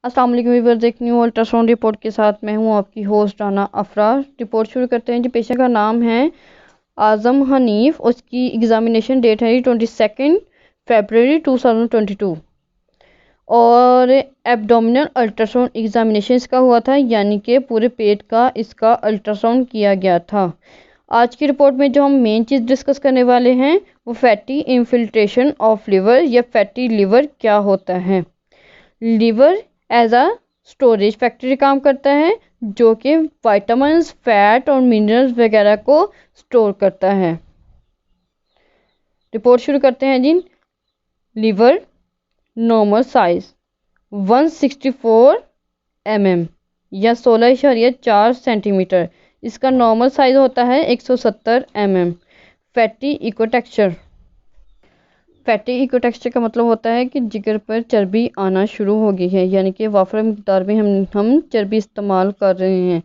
अस्सलाम वालेकुम व्यूअर्स, एक न्यू अल्ट्रासाउंड रिपोर्ट के साथ मैं हूं आपकी होस्ट राना अफराज। रिपोर्ट शुरू करते हैं जी। पेशेंट का नाम है आज़म हनीफ। उसकी एग्जामिनेशन डेट है 22 फरवरी 2022 और एब्डोमिनल अल्ट्रासाउंड एग्जामिनेशन इसका हुआ था, यानी कि पूरे पेट का इसका अल्ट्रासाउंड किया गया था। आज की रिपोर्ट में जो हम मेन चीज़ डिस्कस करने वाले हैं वो फैटी इन्फिल्ट्रेशन ऑफ लिवर या फैटी लिवर क्या होता है। Liver as a storage factory काम करता है जो कि विटामिन्स, फैट और मिनरल्स वगैरह को स्टोर करता है। रिपोर्ट शुरू करते हैं जी। लिवर नॉर्मल साइज 164 mm या 16.4 सेंटीमीटर। इसका नॉर्मल साइज होता है 170 mm। फैटी इकोटेक्सचर। फैटी इकोटेक्सचर का मतलब होता है कि जिगर पर चर्बी आना शुरू हो गई है, यानी कि वाफर मिकदार में हम चर्बी इस्तेमाल कर रहे हैं।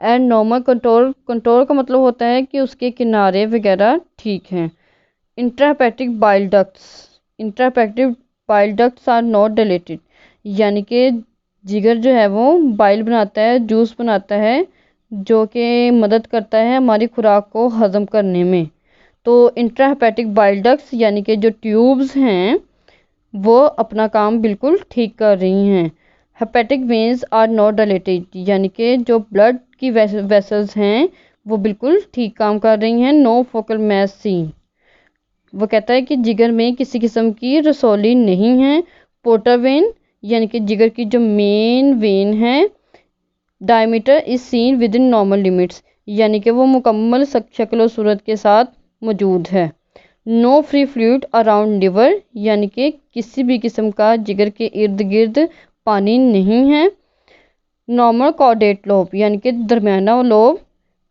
एंड नॉर्मल कंट्रोल कंट्रोल का मतलब होता है कि उसके किनारे वगैरह ठीक हैं। Intrahepatic bile ducts. Intrahepatic bile ducts are not dilated, यानी कि जिगर जो है वो बाइल बनाता है, जूस बनाता है जो कि मदद करता है हमारी खुराक को हज़म करने में। तो इंट्राहेपेटिक बाइल डक्ट्स यानी कि जो ट्यूब्स हैं वो अपना काम बिल्कुल ठीक कर रही हैं। Hepatic veins are not dilated, यानी कि जो ब्लड की वेसल्स हैं वो बिल्कुल ठीक काम कर रही हैं। No focal mass seen. वो कहता है कि जिगर में किसी किस्म की रसौली नहीं है। पोर्टर वेन यानी कि जिगर की जो मेन वेन है diameter is seen with in normal limits, यानी कि वो मुकम्मल शक्ल और सूरत के साथ मौजूद है। No free fluid around liver, यानी कि किसी भी किस्म का जिगर के इर्द गिर्द पानी नहीं है। नॉर्मल कॉर्डेट लोब यानी कि दरमियाना लोब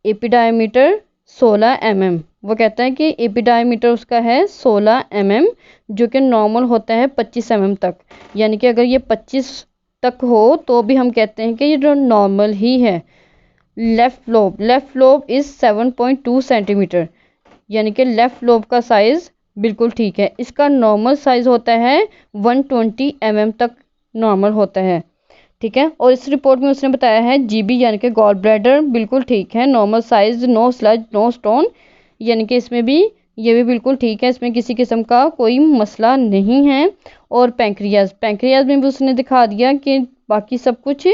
एपिडायमीटर 16 mm। वो कहता है कि एपिडायमीटर उसका है 16 mm, जो कि नॉर्मल होता है 25 mm तक। यानी कि अगर ये 25 तक हो तो भी हम कहते हैं कि ये जो नॉर्मल ही है। लेफ्ट लोब इज 7.2 सेंटीमीटर, यानी कि लेफ्ट लोब का साइज बिल्कुल ठीक है। इसका नॉर्मल साइज होता है 120 mm तक नॉर्मल होता है, ठीक है। और इस रिपोर्ट में उसने बताया है जीबी यानी कि गॉल ब्लैडर बिल्कुल ठीक है, normal size, no sludge no stone, यानी कि इसमें भी ये भी बिल्कुल ठीक है, इसमें किसी किस्म का कोई मसला नहीं है। और पैंक्रियाज में भी उसने दिखा दिया कि बाकी सब कुछ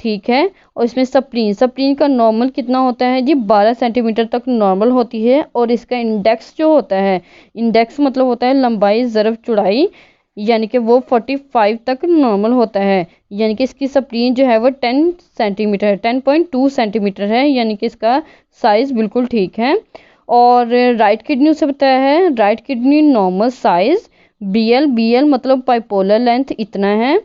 ठीक है। और इसमें सप्लीन का नॉर्मल कितना होता है जी, 12 सेंटीमीटर तक नॉर्मल होती है। और इसका इंडेक्स जो होता है, इंडेक्स मतलब होता है लंबाई ज़रब चौड़ाई, यानी कि वो 45 तक नॉर्मल होता है। यानी कि इसकी सप्लीन जो है वो 10.2 सेंटीमीटर है, यानी कि इसका साइज़ बिल्कुल ठीक है। और राइट किडनी उसे बताया है, right kidney normal size BL मतलब बाइपोलर लेंथ इतना है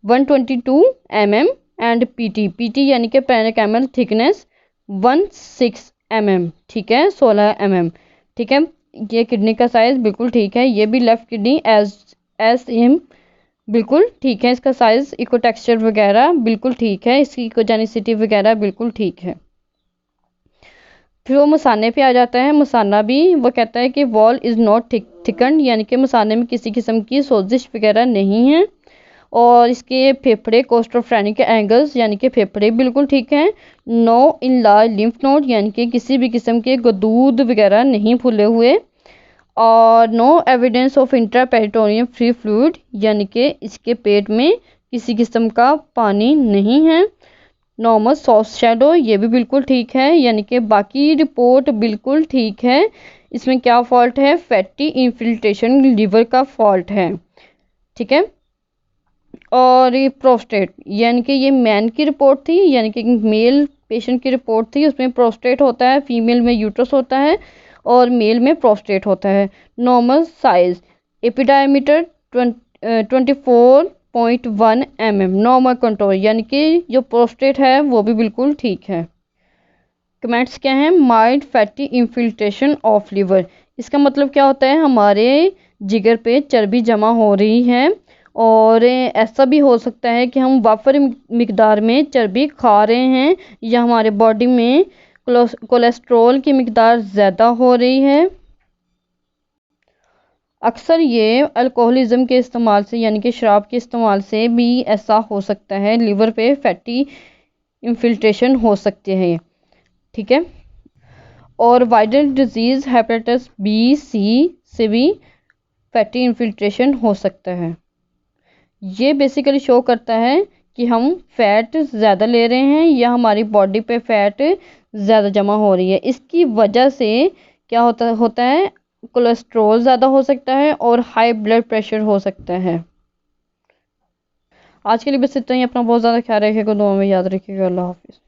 122 mm। एंड पीटी यानी कि पेरिकाइमल थिकनेस 16 mm, ठीक है, 16 mm, ठीक है। ये किडनी का साइज बिल्कुल ठीक है। ये भी लेफ्ट किडनी एज हिम बिल्कुल ठीक है, इसका साइज, इको टेक्सचर वगैरह बिल्कुल ठीक है, इसकी इकोजेनिसिटी वगैरह बिल्कुल ठीक है। फिर वो मसाने पे आ जाता है। मसाना भी वो कहता है कि वॉल इज़ नॉट थिकन, यानी कि मसाने में किसी किस्म की सोजिश वगैरह नहीं है। और इसके फेफड़े कोस्ट्रोफ्रेनिक एंगल्स यानी कि फेफड़े बिल्कुल ठीक हैं। No in large lymph node, यानी कि किसी भी किस्म के गदूद वगैरह नहीं फूले हुए। और no evidence of intraperitoneum free fluid, यानी कि इसके पेट में किसी किस्म का पानी नहीं है। नॉर्मल सॉफ्ट शैडो ये भी बिल्कुल ठीक है, यानी कि बाकी रिपोर्ट बिल्कुल ठीक है। इसमें क्या फॉल्ट है, फैटी इन्फिल्ट्रेशन लिवर का फॉल्ट है, ठीक है। और ये प्रोस्टेट, यानी कि ये मैन की रिपोर्ट थी, यानी कि मेल पेशेंट की रिपोर्ट थी। उसमें प्रोस्टेट होता है, फीमेल में यूट्रस होता है और मेल में प्रोस्टेट होता है। नॉर्मल साइज एपिडायमीटर 24.1 mm। नॉर्मल कंट्रोल, यानी कि जो प्रोस्टेट है वो भी बिल्कुल ठीक है। कमेंट्स क्या हैं, mild fatty infiltration of liver, इसका मतलब क्या होता है, हमारे जिगर पे चर्बी जमा हो रही है। और ऐसा भी हो सकता है कि हम वाफर मिकदार में चर्बी खा रहे हैं या हमारे बॉडी में कोलेस्ट्रॉल की मिकदार ज़्यादा हो रही है। अक्सर ये अल्कोहलिज्म के इस्तेमाल से यानी कि शराब के इस्तेमाल से भी ऐसा हो सकता है, लिवर पे फैटी इन्फिल्ट्रेशन हो सकते हैं, ठीक है। और viral disease hepatitis B C से भी फैटी इन्फिल्ट्रेशन हो सकता है। ये बेसिकली शो करता है कि हम फैट ज़्यादा ले रहे हैं या हमारी बॉडी पे फैट ज़्यादा जमा हो रही है। इसकी वजह से क्या होता है, कोलेस्ट्रॉल ज़्यादा हो सकता है और हाई ब्लड प्रेशर हो सकता है। आज के लिए बस इतना ही। अपना बहुत ज़्यादा ख्याल रखिएगा, दुआ में याद रखिएगा। अल्लाह हाफिज़।